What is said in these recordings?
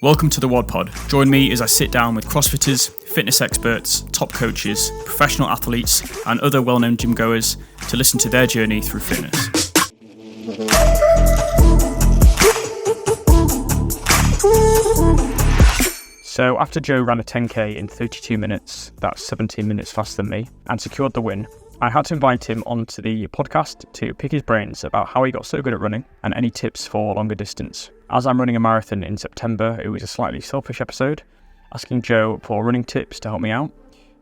Welcome to the WOD Pod. Join me as I sit down with CrossFitters, fitness experts, top coaches, professional athletes, and other well-known gym goers to listen to their journey through fitness. So after Joe ran a 10k in 32 minutes, that's 17 minutes faster than me, and secured the win, I had to invite him onto the podcast to pick his brains about how he got so good at running and any tips for longer distance. As I'm running a marathon in September, it was a slightly selfish episode, asking Joe for running tips to help me out,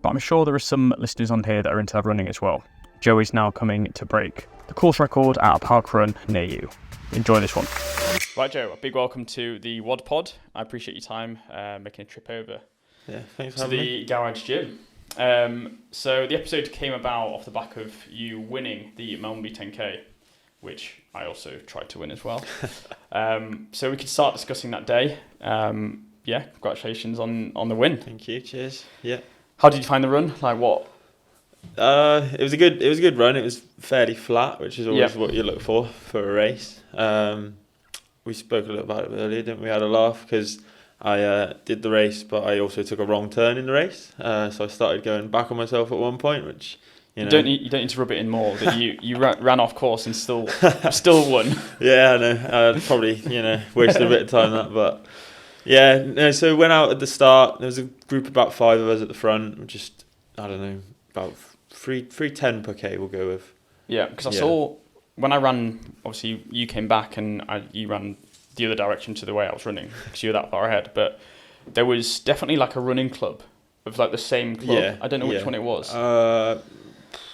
but I'm sure there are some listeners on here that are into running as well. Joe is now coming to break the course record at a Parkrun near you. Enjoy this one. Right, Joe, a big welcome to the WOD Pod. I appreciate your time making a trip over to the garage gym. So the episode came about off the back of you winning the Melmerby 10k, which I also tried to win as well. So we could start discussing that day. Congratulations on the win. Thank you. Cheers. Yeah. How did you find the run? Like what? It was a good run. It was fairly flat, which is always what you look for a race. We spoke a little about it earlier, didn't we? Had a laugh because I did the race, but I also took a wrong turn in the race. So I started going back on myself at one point, which you don't need to rub it in more that you ran off course and still won. Yeah, I know. I probably wasted a bit of time that, but yeah. No, so we went out at the start. There was a group of about 5 of us at the front. Just about 3:10 per k. We'll go with. Yeah, because I saw when I ran. Obviously, you came back and you ran the other direction to the way I was running because you were that far ahead. But there was definitely like a running club of like the same club. Yeah, I don't know which one it was.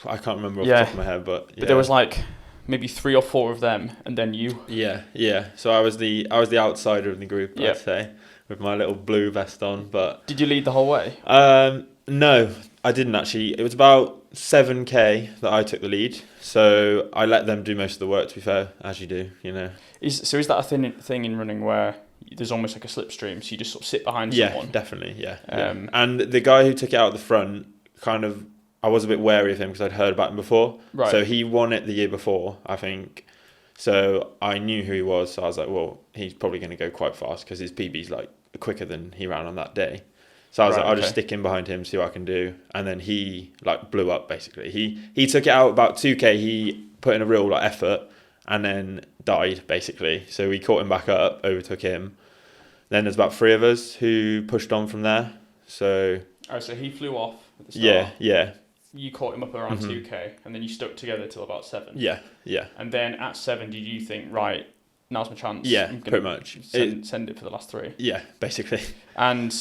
I can't remember off the top of my head, but there was like maybe 3 or 4 of them, and then you. Yeah. So I was the outsider in the group, I'd say, with my little blue vest on. But did you lead the whole way? No, I didn't actually. It was about 7k that I took the lead, so I let them do most of the work. To be fair, as you do, Is that a thing in running where there's almost like a slipstream, so you just sort of sit behind someone? Yeah, definitely, yeah. And the guy who took it out of the front, I was a bit wary of him because I'd heard about him before. Right. So he won it the year before, I think. So I knew who he was, so I was like, well, he's probably going to go quite fast because his PB's like quicker than he ran on that day. So I was I'll just stick in behind him, see what I can do. And then he blew up basically. He took it out about 2k. He put in a real effort and then died basically. So we caught him back up, overtook him. Then there's about 3 of us who pushed on from there. So he flew off at the start. Yeah. You caught him up around 2k, and then you stuck together till about 7. Yeah. And then at 7, did you think, right, now's my chance? Yeah, pretty much. Send it for the last 3. Yeah, basically. And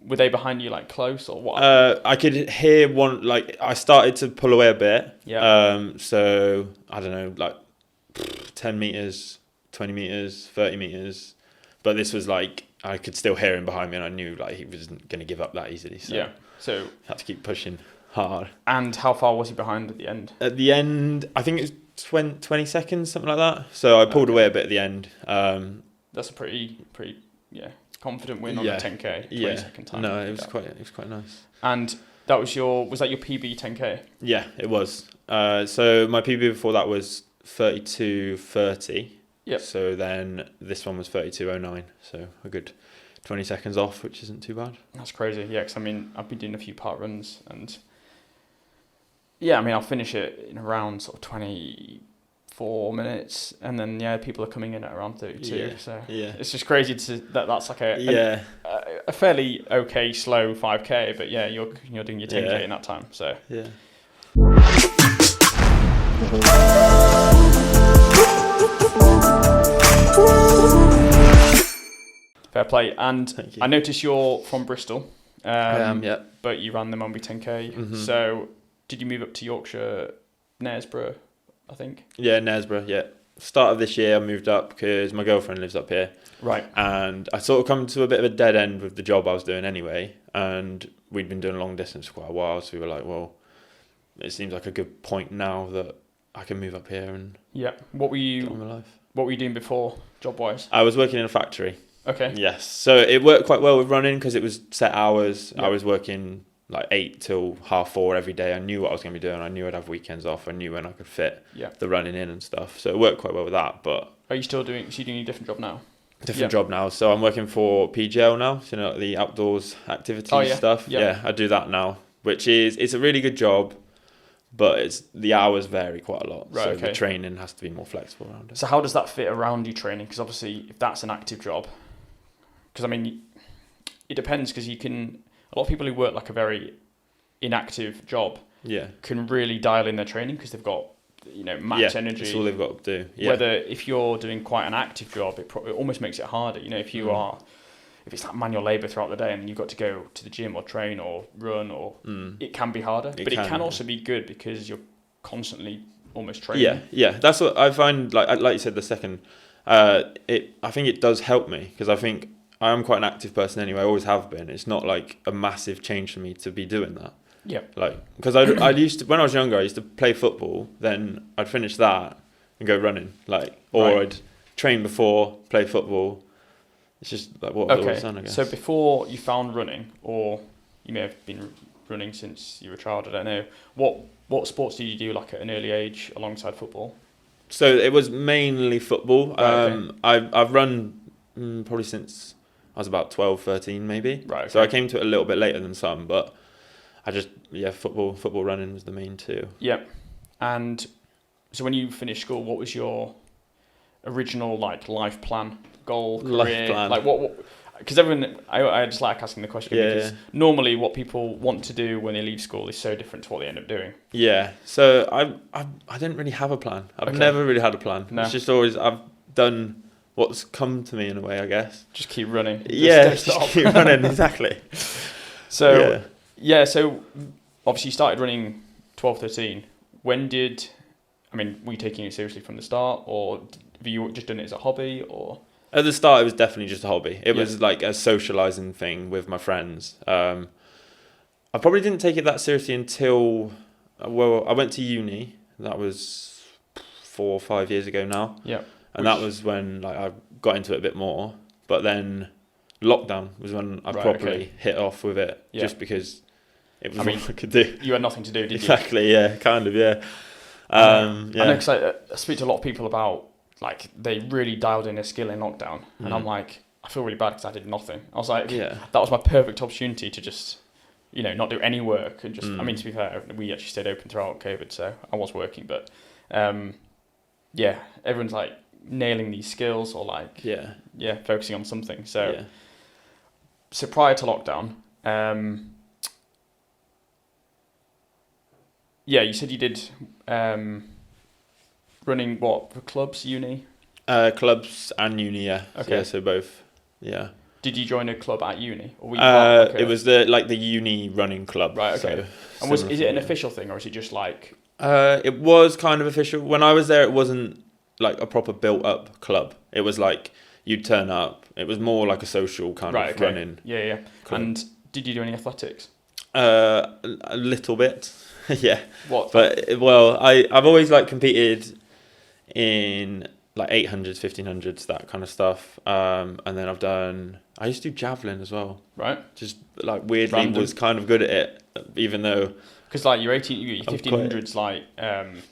were they behind you close or what? I could hear one, I started to pull away a bit. Yeah. So I don't know, 10 meters, 20 meters, 30 meters. But this was I could still hear him behind me, and I knew he wasn't going to give up that easily. So I had to keep pushing hard. And how far was he behind at the end? At the end, I think it was 20 seconds, something like that. So I pulled away a bit at the end. That's a pretty confident win on a 10k. 20-second time. No, it was quite nice. And that was your PB 10k? Yeah, it was. So my PB before that was 32:30. Yep. So then this one was 32:09. So a good 20 seconds off, which isn't too bad. That's crazy. Yeah, because I've been doing a few part runs, and I'll finish it in around sort of 24 minutes, and then people are coming in at around 32. Yeah. So it's just crazy that's like a fairly okay slow 5k, but you're doing your 10k in that time. So yeah. Fair play. And I noticed you're from Bristol. I am, yeah. But you ran the Melmerby 10k. Mm-hmm. So did you move up to Yorkshire, Knaresborough, I think? Yeah, Knaresborough, yeah. Start of this year I moved up because my girlfriend lives up here. Right. And I sort of come to a bit of a dead end with the job I was doing anyway. And we'd been doing long distance for quite a while. So we were like, well, it seems like a good point now that I can move up here and get on with life. What were you doing before, job-wise? I was working in a factory. Okay. Yes. So it worked quite well with running because it was set hours. Yep. I was working 8 till 4:30 every day. I knew what I was going to be doing. I knew I'd have weekends off. I knew when I could fit the running in and stuff. So it worked quite well with that. But are you still doing a different job now? different job now. So I'm working for P.s Joe now, so, like the outdoors activities stuff. Yeah, I do that now, it's a really good job, but the hours vary quite a lot. So the training has to be more flexible around it. So how does that fit around your training? Because obviously, if that's an active job, because I mean, it depends. Because a lot of people who work like a very inactive job, can really dial in their training because they've got max energy. That's all they've got to do. Yeah. Whether if you're doing quite an active job, it almost makes it harder. If it's like manual labour throughout the day and you've got to go to the gym or train or run, it can be harder. It can also be good because you're constantly almost training. Yeah. That's what I find. Like you said, the second, I think it does help me because I think I am quite an active person anyway. I always have been. It's not like a massive change for me to be doing that. Yeah. Like, because I used to, when I was younger, I used to play football. Then I'd finish that and go running. I'd train before, play football. It's just like what I've always done, I guess. So before you found running, or you may have been running since you were a child, I don't know. What sports did you do like at an early age alongside football? So it was mainly football. I've run probably since I was about 12, 13 maybe. Right. Okay. So I came to it a little bit later than some, but I just football running was the main two. Yep. And so when you finished school, what was your original life plan, goal, career? Life plan. Like what? Because everyone, I just like asking the question because normally what people want to do when they leave school is so different to what they end up doing. Yeah. So I didn't really have a plan. I've never really had a plan. No. It's just always I've done what's come to me in a way, I guess. Just keep running. Just keep running. Exactly. So. Yeah, so obviously you started running 12, 13. Were you taking it seriously from the start, or have you just done it as a hobby, or? At the start, it was definitely just a hobby. It was like a socialising thing with my friends. I probably didn't take it that seriously until, I went to uni. That was 4 or 5 years ago now. Yeah. And that was when I got into it a bit more. But then lockdown was when I properly hit off with it, just because it was all I could do. You had nothing to do, did you? Exactly, yeah, kind of, yeah. I know, because I speak to a lot of people about, they really dialed in their skill in lockdown. And I'm like, I feel really bad because I did nothing. I was like, that was my perfect opportunity to just, not do any work. And just, to be fair, we actually stayed open throughout COVID, so I was working. But, everyone's nailing these skills or focusing on something. So, so prior to lockdown, you said you did running for clubs, uni? Clubs and uni, yeah. Okay. Yeah, so both, yeah. Did you join a club at uni? Or were you it was the uni running club. Right, okay. So and is it an official thing, or is it just it was kind of official. When I was there, it wasn't a proper built-up club. It was you'd turn up. It was more like a social kind of running. Yeah. Club. And did you do any athletics? A little bit. Yeah. What? But I've always competed in 800s, 1500s, that kind of stuff. And then I used to do javelin as well. Right. Just weirdly random. Was kind of good at it, even though because your 1500s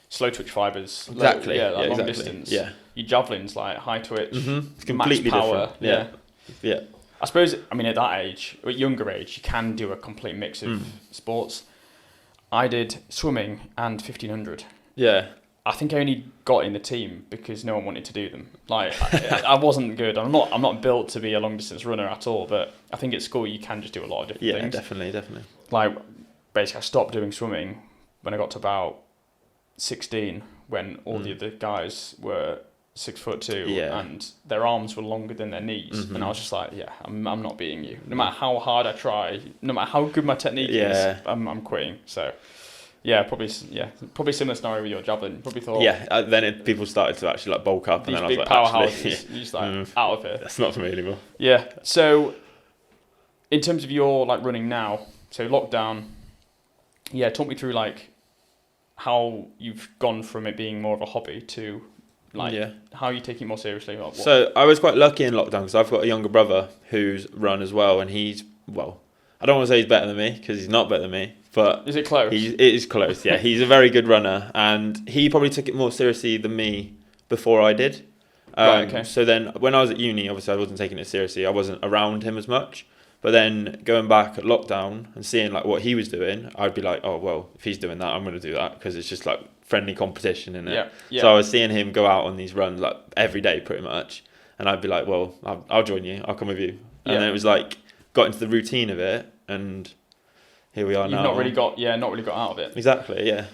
slow twitch fibers. Exactly. Long distance. Yeah. Your javelin's high twitch. It's completely max power. Different. Yeah. I suppose, at that age, or at younger age, you can do a complete mix of sports. I did swimming and 1500. Yeah. I think I only got in the team because no one wanted to do them. I wasn't good. I'm not built to be a long distance runner at all. But I think at school you can just do a lot of different things. Yeah, definitely. Basically, I stopped doing swimming when I got to about 16, when all the other guys were 6'2", and their arms were longer than their knees, and I was just I'm not beating you. No matter how hard I try, no matter how good my technique is, I'm quitting. So. Yeah, probably similar scenario with your javelin. Probably thought. Yeah, then people started to actually bulk up, and then I was powerhouses. You're just out of here. That's not for me anymore. Yeah. So, in terms of your running now, so lockdown. Yeah, talk me through how you've gone from it being more of a hobby to how you take it more seriously. So I was quite lucky in lockdown because I've got a younger brother who's run as well, and he's I don't want to say he's better than me because he's not better than me. But is it close? It is close, yeah. He's a very good runner, and he probably took it more seriously than me before I did. Right, okay. So then when I was at uni, obviously I wasn't taking it seriously. I wasn't around him as much. But then going back at lockdown and seeing like what he was doing, I'd be like, oh, well, if he's doing that, I'm going to do that, because it's just like friendly competition, isn't it? Yeah. So I was seeing him go out on these runs like every day pretty much. And I'd be like, well, I'll join you. I'll come with you. And then it was like, got into the routine of it, and here we are now. You've not really got out of it. Exactly, yeah.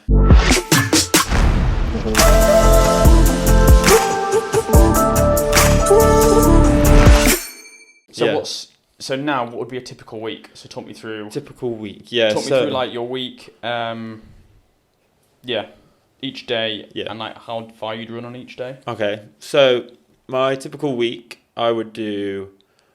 So now, what would be a typical week? So talk me through. Typical week, yeah. Talk me through like your week. Each day, and like how far you'd run on each day. Okay, so my typical week, I would do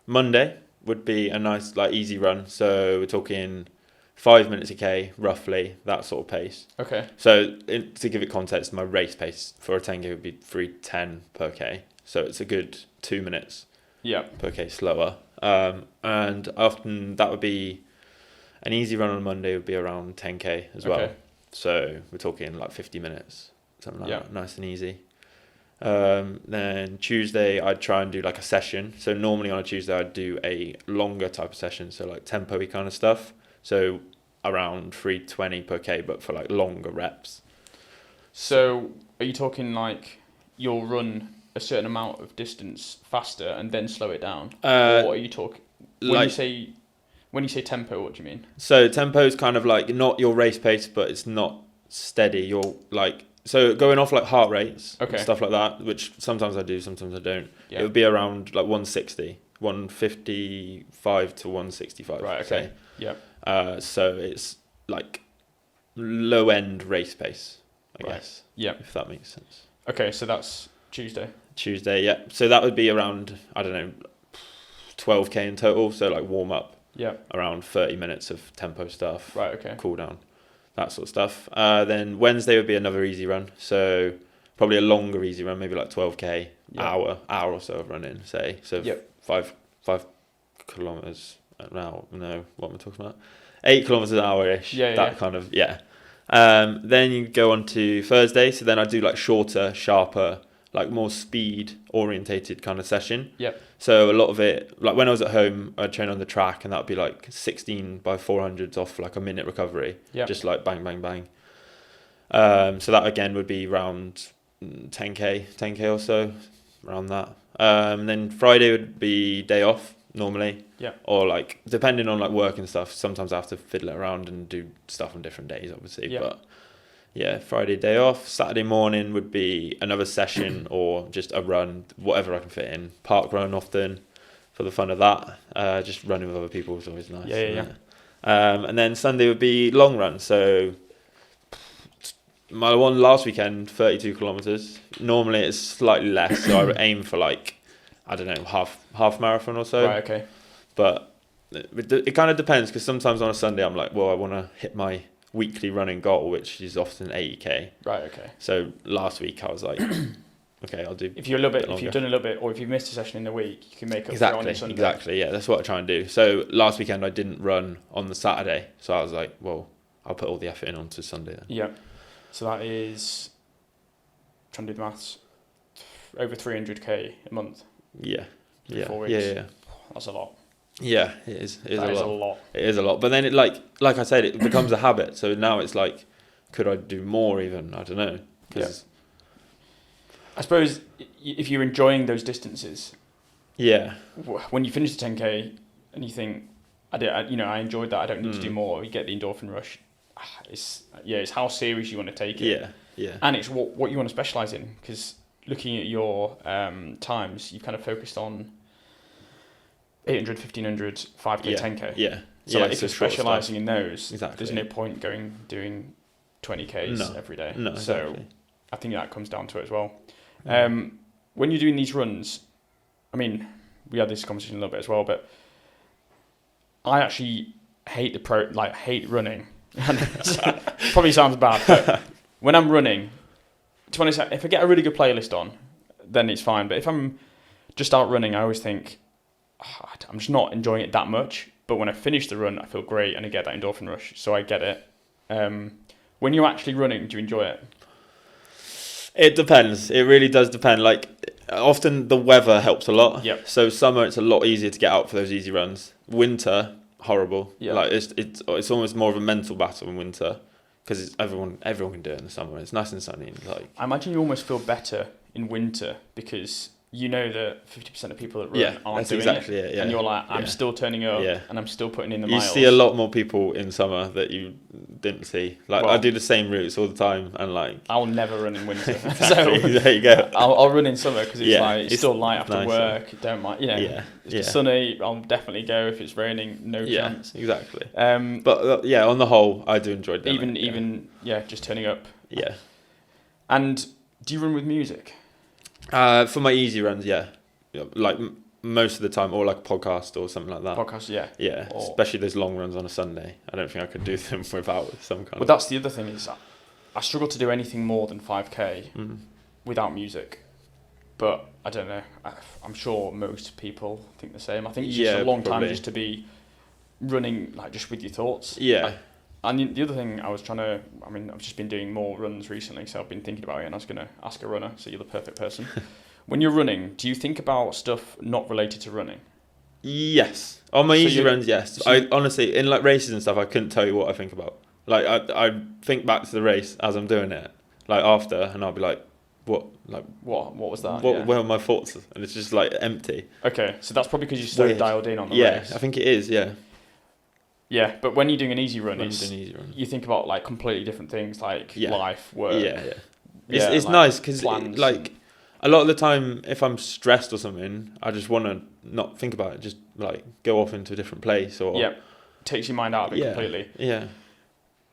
Monday would be a nice like easy run. So we're talking 5 minutes a k, roughly that sort of pace. Okay. So to give it context, my race pace for a 10k would be 3:10 per k. So it's a good 2 minutes. Per k slower. And often that would be an easy run on a Monday would be around 10k as well. So we're talking like 50 minutes, something like that, nice and easy. Then Tuesday I'd try and do like a session. So normally on a Tuesday I'd do a longer type of session, so like tempo-y kind of stuff. So around 3:20 per k, but for like longer reps. So are you talking like you'll run a certain amount of distance faster and then slow it down? Or are you talking when you say tempo, what do you mean? So tempo is kind of like not your race pace, but it's not steady. You're like, so going off like heart rates, stuff like that, which sometimes I do, sometimes I don't. It would be around like 160, 155 to 165. Right. Okay. So it's like low end race pace, I guess. Yeah. If that makes sense. Okay, so that's Tuesday, yeah. So that would be around, I don't know, 12k in total. So like warm up. Around 30 minutes of tempo stuff. Right, okay. Cool down. That sort of stuff. Then Wednesday would be another easy run. So probably a longer easy run, maybe like 12k, hour or so of running, say. So 5 kilometers an hour. No, what am I talking about? 8 kilometers an hour-ish. Kind of, then you go on to Thursday. So then I do like shorter, sharper, like more speed orientated kind of session. So a lot of it, like when I was at home, I'd train on the track, and that'd be like 16 by 400s off like a minute recovery. Just like bang, bang, bang. So that again would be around 10k or so, around that. And then Friday would be day off normally. Or like depending on like work and stuff. Sometimes I have to fiddle it around and do stuff on different days, obviously. But Friday day off. Saturday morning would be another session or just a run, whatever I can fit in. Parkrun often for the fun of that. Just running with other people is always nice. And then Sunday would be long run. So my one last weekend, 32 kilometers. Normally it's slightly less, so I would aim for like, I don't know, half marathon or so. Right. Okay. But it kind of depends, because sometimes on a Sunday I'm like, well, I want to hit my weekly running goal, which is often 80k. Right. Okay. So last week I was like, okay, I'll do. If you've done a little bit, or if you've missed a session in the week, you can make up for it on the Sunday. Exactly. Yeah, that's what I try and do. So last weekend I didn't run on the Saturday, so I was like, well, I'll put all the effort in onto Sunday then. Yeah. So that is, trying to do the maths, over 300k a month. Yeah. 4 weeks. Yeah. That's a lot. Yeah, it is. It is a lot. It is a lot. But then it like I said, it becomes a habit. So now it's like, could I do more even? I don't know. I suppose if you're enjoying those distances, when you finish the 10k and you think, I enjoyed that, I don't need to do more. You get the endorphin rush. It's how serious you want to take it. Yeah. And it's what you want to specialize in, because looking at your times, you've kind of focused on 800, 1500, 5k, 10k. Yeah. So if you're specialising in those, there's no point doing 20ks every day. No, exactly. So I think that comes down to it as well. When you're doing these runs, I mean, we had this conversation a little bit as well, but I actually hate hate running. Probably sounds bad, but when I'm running, to be honest, if I get a really good playlist on, then it's fine. But if I'm just out running, I always think, I'm just not enjoying it that much. But when I finish the run, I feel great and I get that endorphin rush. So I get it. When you're actually running, do you enjoy it? It depends. It really does depend. Like, often the weather helps a lot. Yep. So summer, it's a lot easier to get out for those easy runs. Winter, horrible. Yeah. Like it's almost more of a mental battle in winter because everyone can do it in the summer. It's nice and sunny. Like I imagine you almost feel better in winter because you know that 50% of people that run aren't doing exactly it. And you're like, I'm still turning up and I'm still putting in the miles. You see a lot more people in summer that you didn't see. Like I do the same routes all the time and like... I'll never run in winter. Exactly. So there you go. I'll run in summer because it's still light after nicer. Work. Don't mind. If it's sunny, I'll definitely go. If it's raining, no chance. Exactly. But on the whole, I do enjoy that. Even just turning up. Yeah. And do you run with music? For my easy runs, like most of the time, or like a podcast or something like that. Podcast, yeah. Especially those long runs on a Sunday. I don't think I could do them without some kind. But that's the other thing is, I struggle to do anything more than 5k without music. But I don't know. I'm sure most people think the same. I think it's just a long time just to be running like just with your thoughts. Yeah. And the other thing I've just been doing more runs recently, so I've been thinking about it, and I was going to ask a runner, so you're the perfect person. When you're running, do you think about stuff not related to running? Yes. On my easy runs, yes. I honestly, in like races and stuff, I couldn't tell you what I think about. Like, I think back to the race as I'm doing it, like after, and I'll be like, what was that? What were my thoughts? And it's just like empty. Okay, so that's probably because you're so dialed in on the race. Yeah, I think it is, Yeah, but when you're doing an easy run, you think about like completely different things, like life, work. Yeah. It's like nice because like a lot of the time, if I'm stressed or something, I just want to not think about it. Just like go off into a different place or takes your mind out of it completely. Yeah.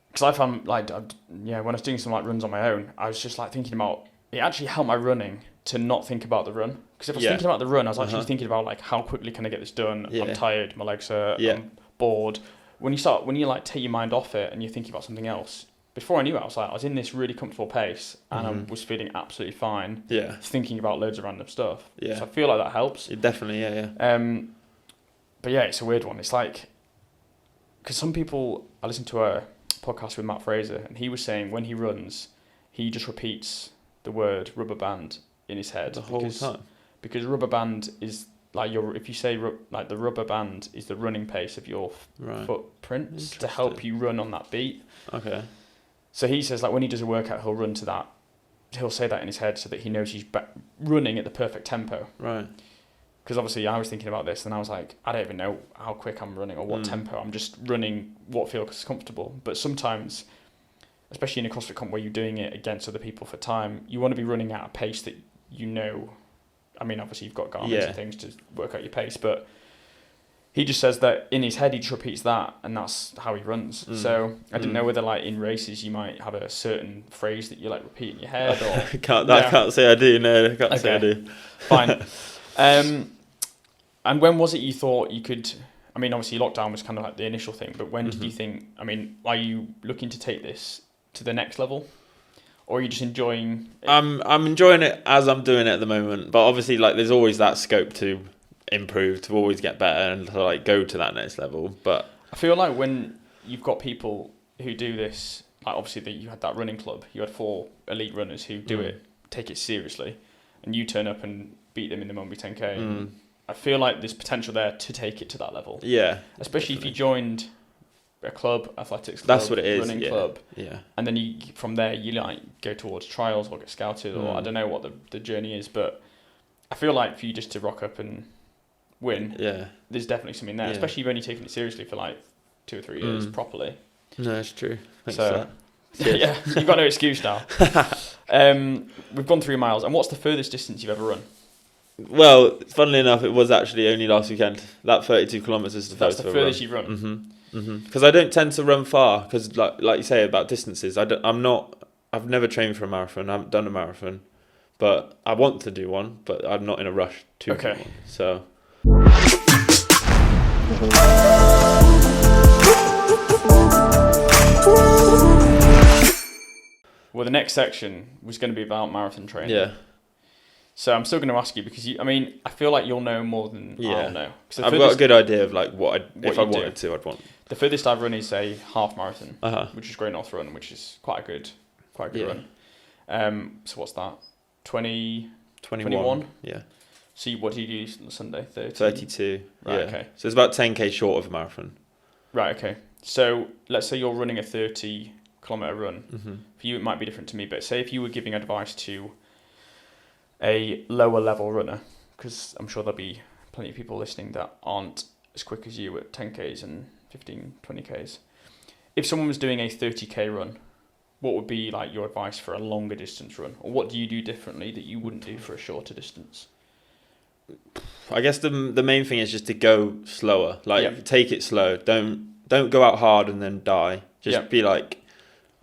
Because I found like when I was doing some like runs on my own, I was just like thinking about it. Actually helped my running to not think about the run. Because if I was thinking about the run, I was actually thinking about like how quickly can I get this done. I'm tired, my legs hurt, I'm bored. When you like take your mind off it and you're thinking about something else, before I knew it, I was in this really comfortable pace and I was feeling absolutely fine. Yeah. Thinking about loads of random stuff. Yeah. So I feel like that helps. Definitely, But it's a weird one. It's like, because some people, I listened to a podcast with Matt Fraser and he was saying when he runs, he just repeats the word rubber band in his head the whole time. Because rubber band is like if you say like the rubber band is the running pace of your footprints to help you run on that beat. Okay. So he says like when he does a workout, he'll run to that. He'll say that in his head so that he knows he's running at the perfect tempo. Right. Because obviously I was thinking about this and I was like, I don't even know how quick I'm running or what tempo. I'm just running what feels comfortable. But sometimes, especially in a CrossFit comp where you're doing it against other people for time, you want to be running at a pace that you know. I mean, obviously you've got Garmin and things to work out your pace, but he just says that in his head he just repeats that and that's how he runs. So I didn't know whether like in races you might have a certain phrase that you like repeat in your head or... I can't say I do, no. I can't say I do. Fine. And when was it you thought you could... I mean, obviously lockdown was kind of like the initial thing, but when did you think... I mean, are you looking to take this to the next level? Or are you just enjoying it? I'm enjoying it as I'm doing it at the moment, but obviously like there's always that scope to improve, to always get better and to like go to that next level. But I feel like when you've got people who do this, like obviously that you had that running club, you had 4 elite runners who do it, take it seriously, and you turn up and beat them in the Melmerby 10k. I feel like there's potential there to take it to that level. Yeah, especially if you joined a club, athletics club, that's what it is, running club, and then you from there you like go towards trials or get scouted or I don't know what the journey is, but I feel like for you just to rock up and win, there's definitely something there, especially if you've only taken it seriously for like 2 or 3 years properly. No, it's true. Thanks so for that. yeah, you've got no excuse now. We've gone 3 miles, and what's the furthest distance you've ever run? Well, funnily enough, it was actually only last weekend. That 32 kilometres is the furthest. That's the furthest you've run. Because I don't tend to run far. Because like you say about distances, I've never trained for a marathon. I haven't done a marathon, but I want to do one. But I'm not in a rush to do one. So. Well, the next section was going to be about marathon training. Yeah. So I'm still going to ask you because I feel like you'll know more than I'll know. I've got a good idea of like if I wanted to, I'd want. The furthest I've run is a half marathon, which is Great North Run, which is quite a good run. So what's that? 20 21. Yeah. So what do you do on Sunday? 30? 32. Right, yeah. okay. So it's about 10k short of a marathon. Right, okay. So let's say you're running a 30-kilometre run. Mm-hmm. For you, it might be different to me, but say if you were giving advice to a lower level runner, because I'm sure there'll be plenty of people listening that aren't as quick as you at 10Ks and 15, 20Ks. If someone was doing a 30k run, what would be like your advice for a longer distance run? Or what do you do differently that you wouldn't do for a shorter distance? I guess the main thing is just to go slower. Like, take it slow. Don't go out hard and then die. Just be like,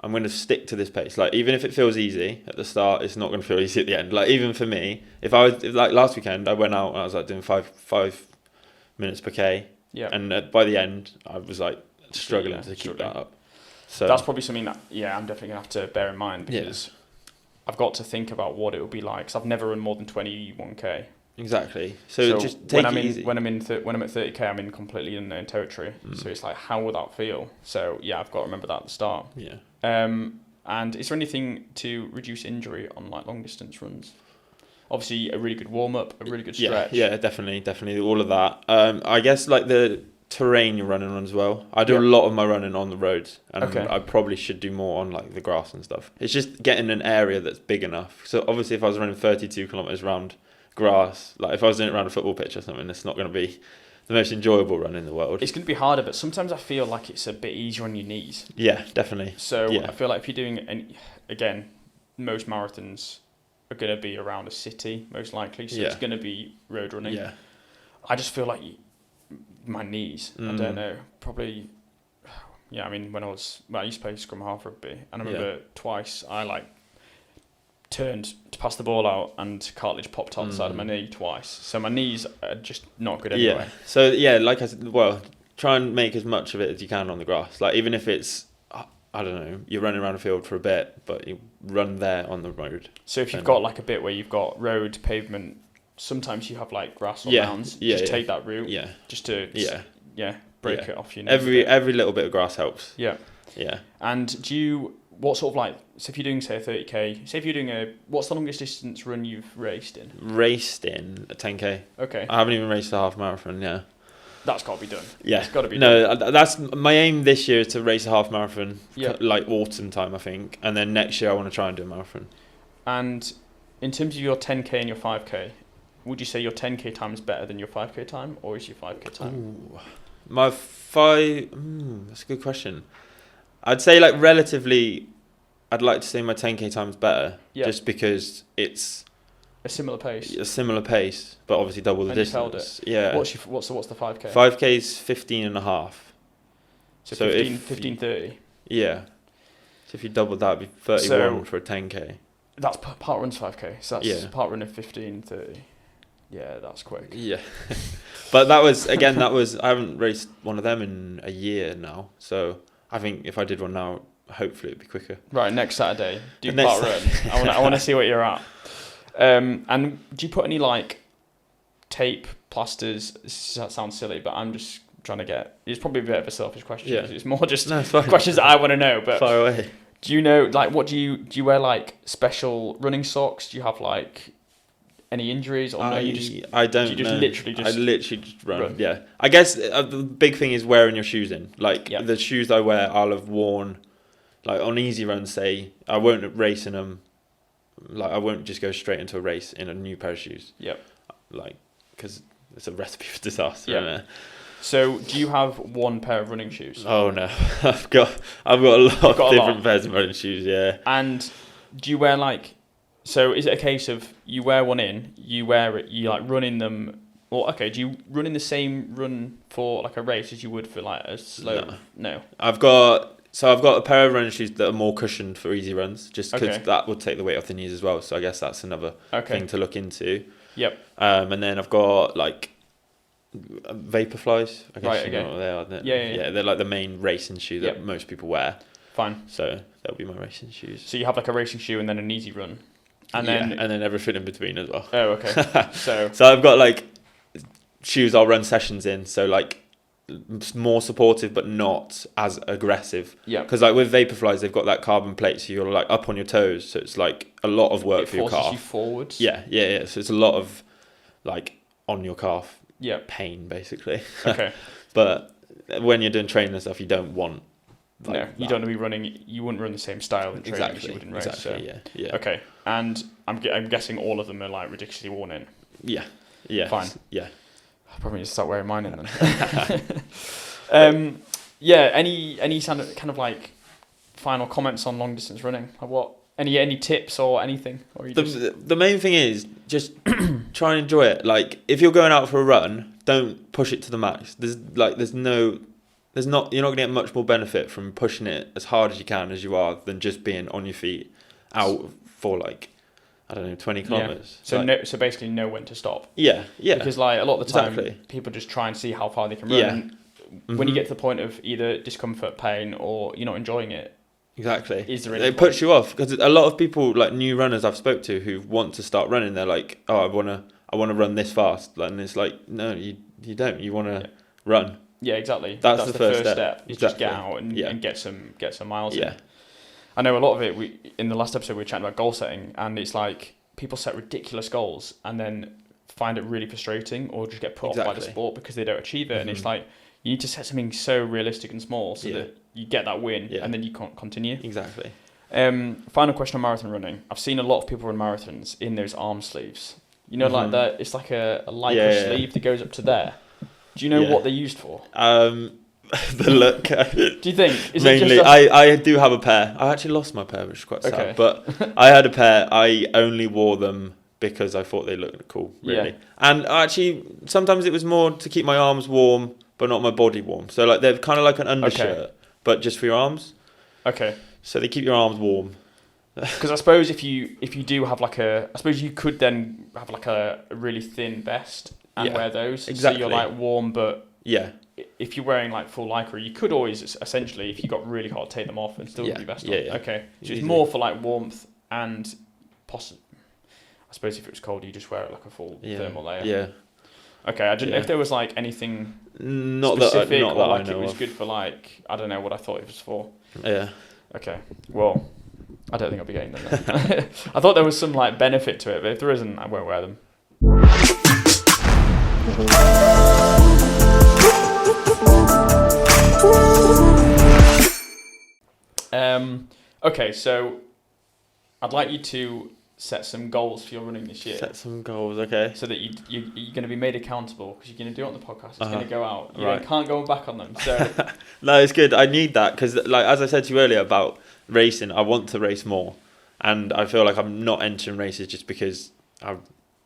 I'm going to stick to this pace. Like, even if it feels easy at the start, it's not going to feel easy at the end. Like, even for me, if like last weekend, I went out and I was like doing 5 minutes per K. Yeah. And by the end, I was like struggling to keep that up. So that's probably something that, I'm definitely going to have to bear in mind, because I've got to think about what it would be like. Because I've never run more than 21k. Exactly. So just take it easy. When I'm at 30k, I'm in completely unknown territory. So it's like, how would that feel? So I've got to remember that at the start. Yeah. And is there anything to reduce injury on like long distance runs? Obviously, a really good warm up, a really good stretch. Yeah, definitely all of that. I guess like the terrain you're running on as well. I do a lot of my running on the roads, and I probably should do more on like the grass and stuff. It's just getting an area that's big enough. So obviously, if I was running 32 kilometers round grass, like if I was doing it around a football pitch or something, it's not going to be the most enjoyable run in the world. It's going to be harder, but sometimes I feel like it's a bit easier on your knees. Yeah, definitely. So I feel like if you're doing, again, most marathons are going to be around a city, most likely. So it's going to be road running. Yeah. I just feel like my knees, I don't know, probably, I mean, I used to play scrum half rugby, and I remember twice I turned to pass the ball out and cartilage popped out the side of my knee twice. So my knees are just not good anyway. Yeah. So like I said, try and make as much of it as you can on the grass. Like, even if it's, I don't know, you're running around a field for a bit, but you run there on the road. So if you've got like a bit where you've got road, pavement, sometimes you have like grass or mounds. Take that route. Yeah. Just to break it off your knee. Every little bit of grass helps. Yeah. Yeah. And what sort of so if you're doing, say, a 30k, say if you're doing what's the longest distance run you've raced in? Raced in a 10k. Okay. I haven't even raced a half marathon, That's got to be done. Yeah. It's got to be done. No, that's my aim this year, is to race a half marathon, like autumn time, I think. And then next year I want to try and do a marathon. And in terms of your 10k and your 5k, would you say your 10k time is better than your 5k time, or is your 5k time? Ooh. My 5... that's a good question. I'd say, like, relatively, I'd like to say my 10k time is better, just because it's a similar pace, but obviously double the distance. Held it. Yeah. What's the 5k? 5k is 15 and a half. So 15:30. Yeah. So if you double that, it'd be 31 for a 10k. That's Parkrun's 5k. So that's Parkrun of 15:30. Yeah, that's quick. Yeah. But that was I haven't raced one of them in a year now, so I think if I did one now, hopefully it'd be quicker. Right, next Saturday, do Parkrun. I want to see what you're at. And do you put any like tape, plasters? That sounds silly, but I'm just trying to get. It's probably a bit of a selfish question. Yeah. It's more just questions that I want to know. But far away. Do you know, like, what do you wear, like special running socks? Do you have like any injuries, or I don't know. I literally just run. Yeah. I guess the big thing is wearing your shoes in. Like the shoes I wear, I'll have worn, like on easy runs. Say I won't race in them. Like, I won't just go straight into a race in a new pair of shoes. Yep. Like, because it's a recipe for disaster. Yeah. So, do you have one pair of running shoes? Oh no, I've got a lot of different pairs of running shoes. Yeah. And do you wear like? So, is it a case of you wear one in, you wear it, you like run in them, or do you run in the same run for like a race as you would for like a slow? No. I've got a pair of running shoes that are more cushioned for easy runs, just because that would take the weight off the knees as well. So I guess that's another thing to look into. Yep. And then I've got like Vaporflies. I guess you know what they are. Yeah. They're like the main racing shoe that most people wear. Fine. So that'll be my racing shoes. So you have like a racing shoe and then an easy run, and then everything in between as well. Oh, okay. So I've got like shoes I'll run sessions in. So like more supportive but not as aggressive. Yeah. Because like with Vaporflies, they've got that carbon plate, so you're like up on your toes. So it's like a lot of work for your calf. It forces you forwards. Yeah. So it's a lot of like on your calf. Yeah. Pain basically. Okay. But when you're doing training and stuff, you don't want. Like no, you don't want to be running. You wouldn't run the same style in training as you would in race. Exactly. So. Yeah. Okay. And I'm guessing all of them are like ridiculously worn in. Yeah. Fine. Yeah. I probably need to start wearing mine in then. Yeah. Any kind of like final comments on long distance running? Or what? Any tips or anything? Or you the main thing is just try and enjoy it. Like if you're going out for a run, don't push it to the max. You're not going to get much more benefit from pushing it as hard as you can as you are than just being on your feet out for like, I don't know, 20 kilometers. So so basically know when to stop. Yeah. Because like a lot of the time people just try and see how far they can run. Yeah. When you get to the point of either discomfort, pain, or you're not enjoying it. Exactly. It puts you off because a lot of people, like new runners I've spoke to who want to start running, they're like, oh, I want to run this fast. And it's like, no, you don't. You want to run. Yeah, exactly. That's the first step. Is just get out and get some miles in. Yeah. I know a lot of it. In the last episode we were chatting about goal setting, and it's like people set ridiculous goals and then find it really frustrating, or just get put off by the sport because they don't achieve it. And it's like you need to set something so realistic and small so that you get that win, and then you can't continue. Exactly. Final question on marathon running. I've seen a lot of people run marathons in those arm sleeves. You know, like that. It's like a lycra sleeve that goes up to there. Do you know what they're used for? The look. Do you think? Is mainly, it just I do have a pair. I actually lost my pair, which is quite sad. But I had a pair. I only wore them because I thought they looked cool, really. Yeah. And actually, sometimes it was more to keep my arms warm, but not my body warm. So like they're kind of like an undershirt, but just for your arms. Okay. So they keep your arms warm. Because I suppose if you do have I suppose you could then have like a really thin vest and wear those. Exactly. So you're like warm, but if you're wearing like full lycra, you could always essentially, if you got really hot, take them off and still have your vest on. Yeah. Okay. So it's more for like warmth and possibly. I suppose if it was cold, you just wear it like a full thermal layer. Yeah. Okay. I didn't know if there was like anything specific or like it was good for like I don't know what I thought it was for. Yeah. Okay. Well, I don't think I'll be getting them then. I thought there was some like benefit to it, but if there isn't, I won't wear them. Okay, so I'd like you to set some goals for your running this year. Set some goals, okay. So that you're going to be made accountable because you're going to do it on the podcast. It's going to go out. You can't go back on them. So no, it's good. I need that because, like as I said to you earlier about racing, I want to race more, and I feel like I'm not entering races just because I'm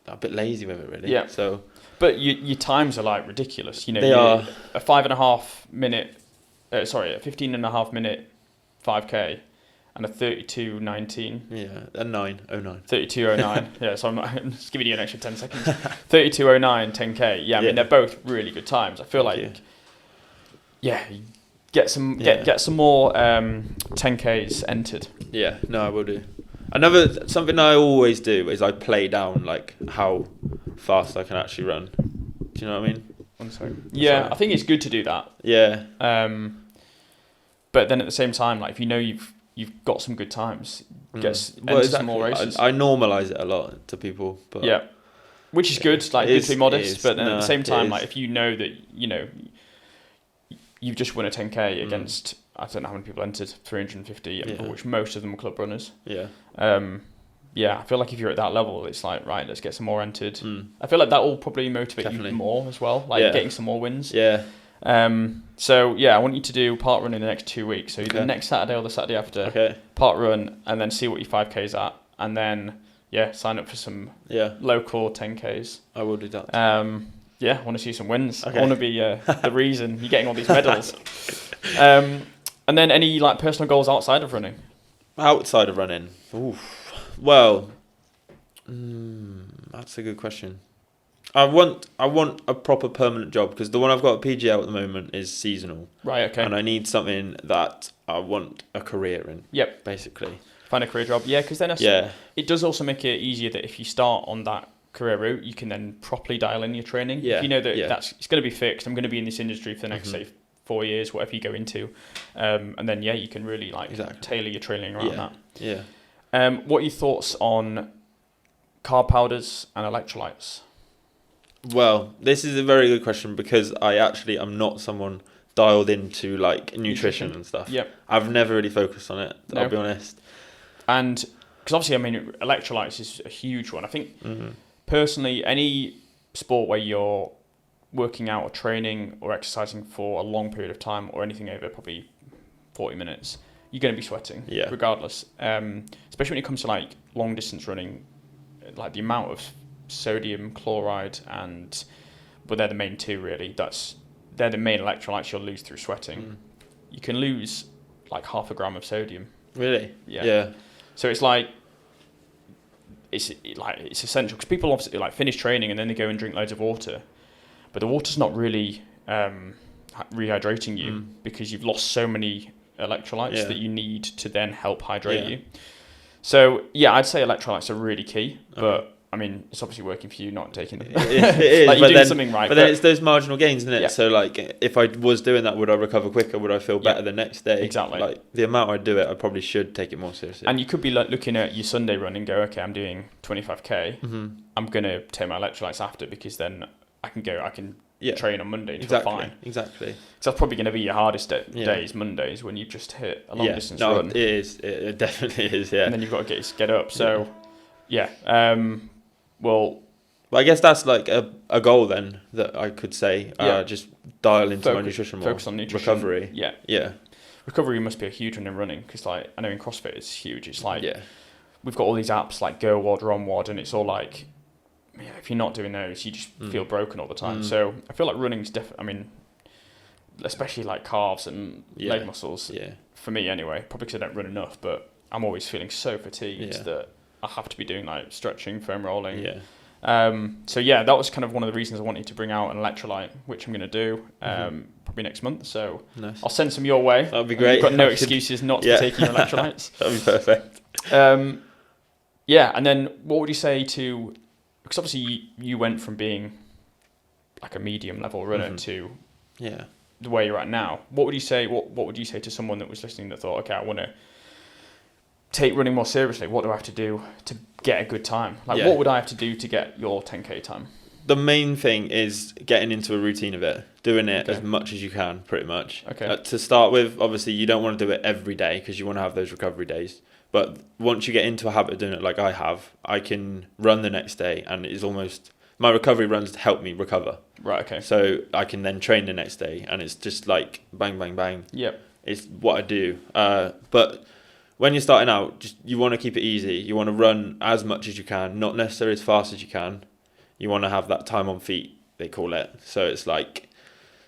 a bit lazy with it, really. Yeah. So, but your times are like ridiculous. You know, they are a 5.5 minute. A 15.5 minute 5k. And a 32.19. Yeah, a 9:09. 32.09. Yeah, so I'm just giving you an extra 10 seconds. 32.09, 10k. Yeah, I mean they're both really good times. I feel like, get some more 10ks entered. Yeah, no, I will do. Something I always do is I play down like how fast I can actually run. Do you know what I mean? Yeah, I think it's good to do that. Yeah. But then at the same time, like if you know you've got some good times, enter some more races. I normalise it a lot to people, but which is good. Like good to be modest, but then at the same time, like if you know that you've just won a 10k against I don't know how many people entered 350, of which most of them were club runners. Yeah. I feel like if you're at that level, it's like right, let's get some more entered. I feel like that will probably motivate you more as well, like getting some more wins. Yeah. So I want you to do Parkrun in the next 2 weeks. So either next Saturday or the Saturday after Parkrun, and then see what your 5k's at, and then sign up for some local 10k's. I will do that. I want to see some wins. I want to be the reason you're getting all these medals. And then any like personal goals outside of running? Outside of running, well, that's a good question. I want a proper permanent job because the one I've got at PGL at the moment is seasonal. Right, okay. And I need something that I want a career in. Yep. Basically. Find a career job. Yeah, because then it does also make it easier that if you start on that career route, you can then properly dial in your training. Yeah. If you know that it's going to be fixed, I'm going to be in this industry for the next, say, 4 years, whatever you go into. And then, you can really tailor your training around that. Yeah. What are your thoughts on carb powders and electrolytes? Well, this is a very good question because I'm not someone dialed into like nutrition and stuff. Yep. I've never really focused on it, I'll be honest. And because obviously, electrolytes is a huge one. I think personally, any sport where you're working out or training or exercising for a long period of time or anything over probably 40 minutes, you're going to be sweating regardless. Especially when it comes to like long distance running, like the amount of sodium chloride but they're the main two really. They're the main electrolytes you'll lose through sweating. You can lose like 0.5 gram of sodium. Really? Yeah. So it's essential because people obviously like finish training and then they go and drink loads of water, but the water's not really rehydrating you because you've lost so many electrolytes that you need to then help hydrate you. So I'd say electrolytes are really key, but it's obviously working for you, not taking them. It is, like you're doing something right. But then it's those marginal gains, isn't it? Yeah. So like, if I was doing that, would I recover quicker? Would I feel better the next day? Exactly. Like the amount I do it, I probably should take it more seriously. And you could be looking at your Sunday run and go, okay, I'm doing 25k. I'm gonna take my electrolytes after because then I can train on Monday and feel fine. Exactly. So that's probably going to be your hardest days, Mondays, when you've just hit a long distance run. It is. It definitely is. Yeah. And then you've got to get up. So well, I guess that's like a goal then that I could say. Just dial into my nutrition more. Focus on nutrition. Recovery. Yeah. Recovery must be a huge one in running because like I know in CrossFit it's huge. It's like we've got all these apps like GoWOD, ROMWOD, and it's all like if you're not doing those, you just feel broken all the time. So I feel like running's definitely. Especially like calves and leg muscles. Yeah. For me anyway, probably because I don't run enough, but I'm always feeling so fatigued that I have to be doing like stretching, foam rolling. Yeah. That was kind of one of the reasons I wanted to bring out an electrolyte, which I'm going to do probably next month. So nice. I'll send some your way. That'd be great. You've got no excuses not to be taking your electrolytes. That'd be perfect. And then what would you say to? Because obviously you went from being like a medium level runner to the way you're at now. What would you say? What would you say to someone that was listening that thought, okay, I want to take running more seriously? What do I have to do to get a good time? Like, what would I have to do to get your 10k time? The main thing is getting into a routine of it, doing it as much as you can, pretty much. Okay. To start with, obviously, you don't want to do it every day because you want to have those recovery days. But once you get into a habit of doing it like I have, I can run the next day and it's almost... My recovery runs help me recover. Right, okay. So I can then train the next day and it's just like bang, bang, bang. Yep. It's what I do. But when you're starting out, you want to keep it easy. You want to run as much as you can, not necessarily as fast as you can. You want to have that time on feet, they call it. So it's like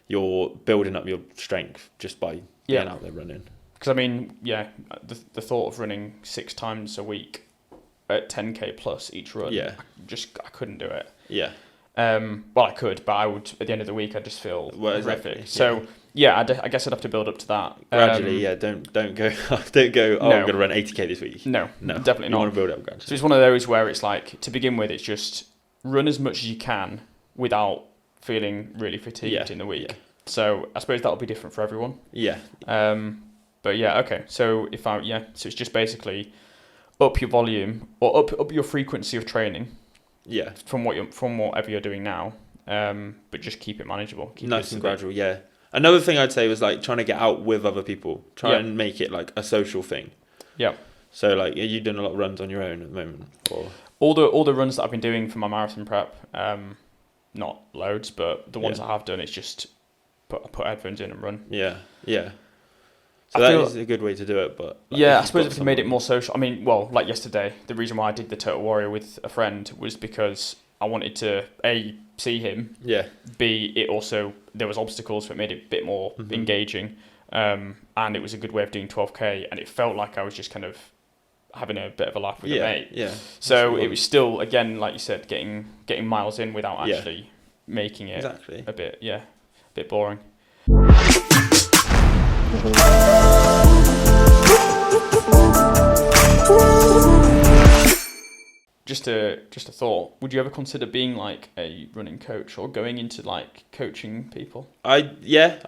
you're building up your strength just by getting out there running. Because the thought of running 6 times a week at 10k plus each run, I couldn't do it. Yeah. Well, I could, but I would at the end of the week I'd just feel horrific. Exactly. So I guess I'd have to build up to that gradually. Don't go. Don't go. Oh, I'm going to run 80k this week. No, definitely not. You want to build up gradually. So it's one of those where it's like to begin with, it's just run as much as you can without feeling really fatigued in the week. Yeah. So I suppose that'll be different for everyone. Yeah. But okay. So so it's just basically up your volume or up your frequency of training. Yeah. From whatever you're doing now, but just keep it manageable. Keep nice and gradual. Yeah. Another thing I'd say was like trying to get out with other people. Try and make it like a social thing. Yeah. So like, are you doing a lot of runs on your own at the moment? Or all the runs that I've been doing for my marathon prep, not loads, but the ones I have done, it's just put headphones in and run. Yeah. Yeah. So that is a good way to do it, but I suppose if you made it more social. Like yesterday, the reason why I did the Total Warrior with a friend was because I wanted to A, see him, B, it also there was obstacles, so it made it a bit more engaging, and it was a good way of doing 12k, and it felt like I was just kind of having a bit of a laugh with a mate. Yeah. So it was still, again, like you said, getting miles in without actually making it a bit boring. just a thought. Would you ever consider being like a running coach or going into like coaching people? I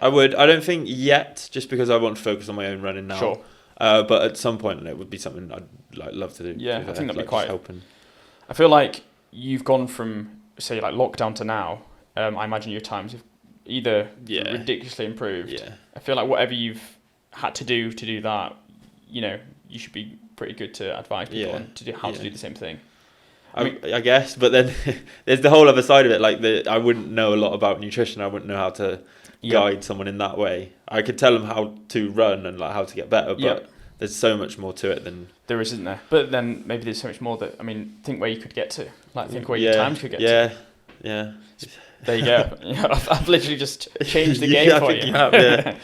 would. I don't think yet, just because I want to focus on my own running now. Sure. But at some point, it would be something I'd love to do. Yeah, I think that'd be quite helping. I feel like you've gone from, say, like lockdown to now. I imagine your times have either ridiculously improved. Yeah. I feel like whatever you've had to do that, you should be pretty good to advise people on to do how to do the same thing. I guess, but then there's the whole other side of it. Like I wouldn't know a lot about nutrition. I wouldn't know how to guide someone in that way. I could tell them how to run and like how to get better, but there's so much more to it than there isn't there. But then maybe there's so much more that think where you could get to. Like think where your times could get to. Yeah. There you go. I've literally just changed the game for you. You have, yeah.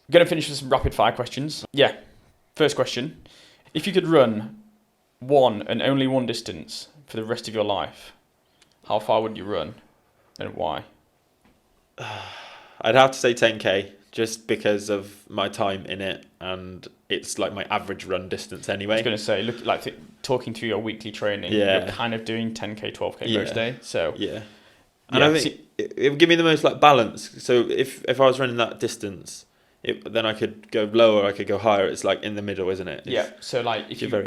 I'm going to finish with some rapid fire questions. Yeah. First question. If you could run one and only one distance for the rest of your life, how far would you run and why? I'd have to say 10k just because of my time in it, and it's like my average run distance anyway. I was going to say, look, like talking through your weekly training, you're kind of doing 10k, 12k most day. So and I think it would give me the most like balance. So if I was running that distance, then I could go lower, I could go higher. It's like in the middle, isn't it? So like if you were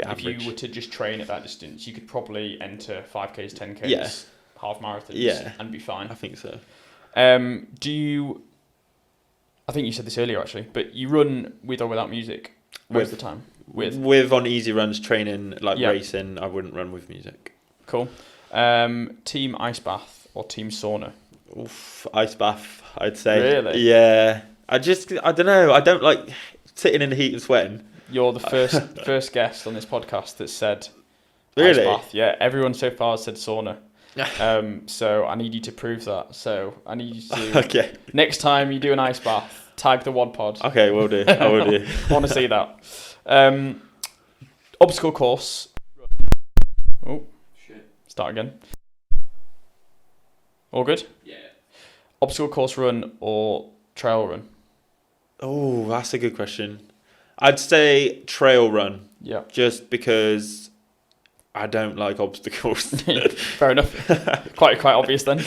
to just train at that distance, you could probably enter 5Ks, 10Ks, half marathons, and be fine. I think so. I think you said this earlier actually, but you run with or without music most of the time? With on easy runs, training, like racing, I wouldn't run with music. Cool. Team ice bath or team sauna? Oof, ice bath, I'd say. Really? Yeah. I don't know. I don't like sitting in the heat and sweating. You're the first guest on this podcast that said really? Ice bath. Yeah, everyone so far has said sauna. So I need you to prove that. So I need you to. Okay. Next time you do an ice bath, tag the WOD pod. Okay, will do. I will do. Want to see that. Obstacle course. Oh, shit. Start again. All good? Yeah. Obstacle course run or trail run? Oh, that's a good question. I'd say trail run. Yeah. Just because I don't like obstacles. Fair enough. Quite obvious then.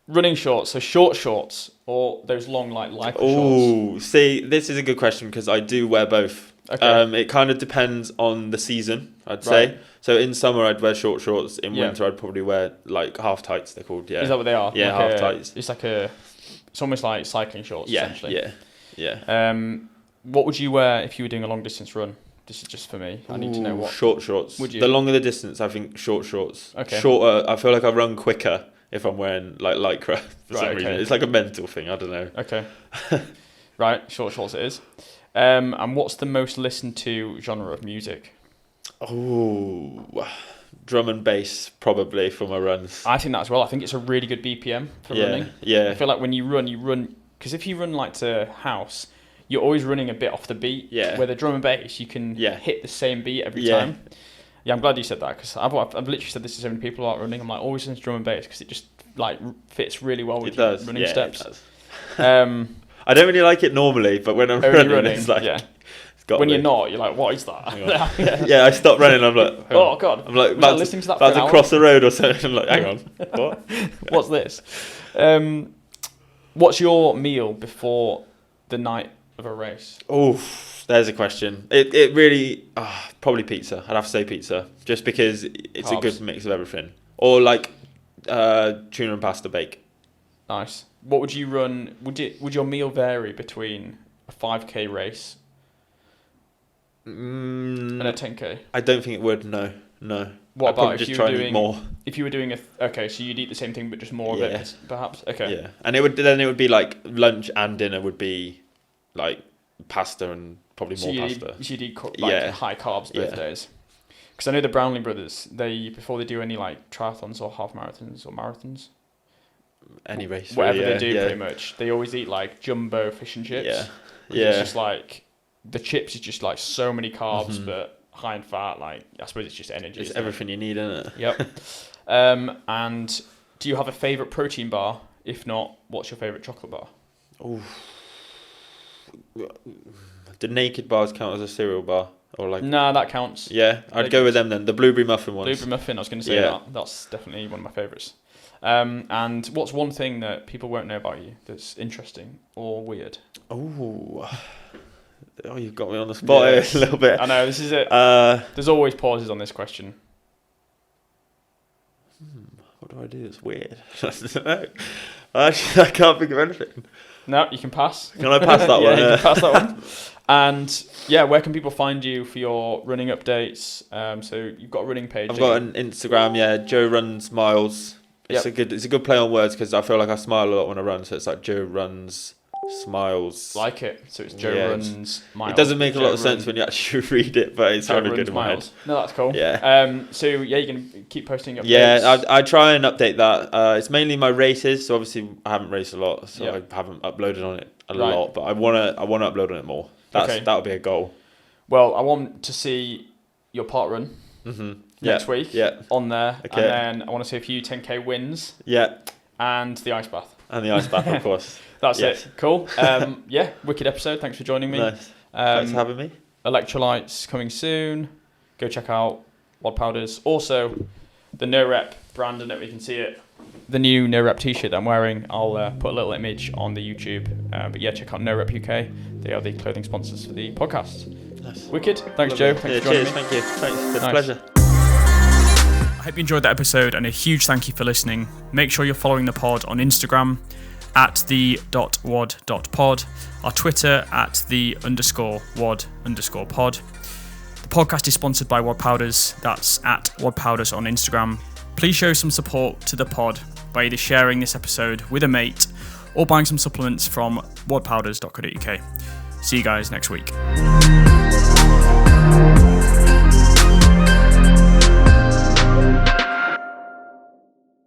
Running shorts, so short shorts or those long like lycra shorts? Oh, see, this is a good question because I do wear both. Okay. It kind of depends on the season, I'd say. So in summer I'd wear short shorts. In winter I'd probably wear like half tights. They're called. Yeah. Is that what they are? Yeah, like half tights. It's like it's almost like cycling shorts. Essentially. Yeah. What would you wear if you were doing a long distance run? This is just for me. I need to know what. Short shorts. Would you? The longer the distance, I think short shorts. Okay. Shorter. I feel like I run quicker if I'm wearing like lycra for some reason. It's like a mental thing. I don't know. Okay. Right, short shorts it is. And what's the most listened to genre of music? Oh, drum and bass probably for my runs. I think that as well. I think it's a really good BPM for running. Yeah. I feel like when you run because if you run like to house, you're always running a bit off the beat. Yeah. Where the drum and bass, you can hit the same beat every time. Yeah, I'm glad you said that because I've literally said this to so many people about running. I'm like, always listen to drum and bass because it just like fits really well with your running steps. It does. I don't really like it normally, but when I'm running, it's like when you're not, you're like, what is that? I stop running. I'm like, oh god. I'm like about listening to that about to cross the road or something. I'm like, hang on, what? What's this? What's your meal before the night of a race? Oh, there's a question. It really probably pizza. I'd have to say pizza, just because it's a good mix of everything. Or like tuna and pasta bake. Nice. What would you run? Would your meal vary between a 5k race and a 10k? I don't think it would. No. What I'd about if you were doing more? If you were doing so you'd eat the same thing but just more of it, perhaps. Okay. Yeah, and it would be like lunch and dinner would be like pasta and probably more pasta. You'd eat high carbs both days. Because I know the Brownlee brothers, before they do any like triathlons or half marathons or marathons, any race, whatever they do, pretty much, they always eat like jumbo fish and chips. It's just like the chips is just like so many carbs, but high in fat. Like I suppose it's just energy. It's everything you need, isn't it? Yep. And do you have a favourite protein bar? If not, what's your favourite chocolate bar? Ooh. Do naked bars count as a cereal bar? Or like? Nah, that counts. Yeah, I'd go with them then. The blueberry muffin ones. Blueberry muffin, I was going to say that. That's definitely one of my favourites. And what's one thing that people won't know about you that's interesting or weird? Oh, you've got me on the spot here a little bit. I know, this is it. There's always pauses on this question. What do I do that's weird? I don't know. Actually, I can't think of anything. No, you can pass. Can I pass that one? Yeah, you can pass that one. And yeah, where can people find you for your running updates? So you've got a running page. I've got an Instagram, Joe Runs Miles. It's a good play on words because I feel like I smile a lot when I run, so it's like Joe Runs Smiles. Like it. So it's Joe Runs Miles. It doesn't make a lot of sense when you actually read it, but it's sounded good in my head. No, that's cool. Yeah. So yeah, you can keep posting updates. Yeah, I try and update that. It's mainly my races, so obviously I haven't raced a lot, so I haven't uploaded on it a lot, but I wanna upload on it more. That would be a goal. Well, I want to see your Parkrun next week on there, and then I want to see a few 10k wins. Yeah. And the ice bath. And the ice bath, of course. That's it. Cool. Wicked episode. Thanks for joining me. Nice. Thanks for having me. Electrolytes coming soon. Go check out Wad Powders. Also, the No Rep brand, and we can see it. The new No Rep t-shirt I'm wearing. I'll put a little image on the YouTube. But yeah, check out No Rep UK. They are the clothing sponsors for the podcast. Nice. Wicked. Thanks, Joe. Thanks for joining me. Thank you. Thanks. It's been a pleasure. I hope you enjoyed that episode, and a huge thank you for listening. Make sure you're following the pod on Instagram @the.wad.pod, our Twitter @the_wad_pod. The podcast is sponsored by Wad Powders. That's @wadpowders on Instagram. Please show some support to the pod by either sharing this episode with a mate or buying some supplements from wadpowders.co.uk. See you guys next week.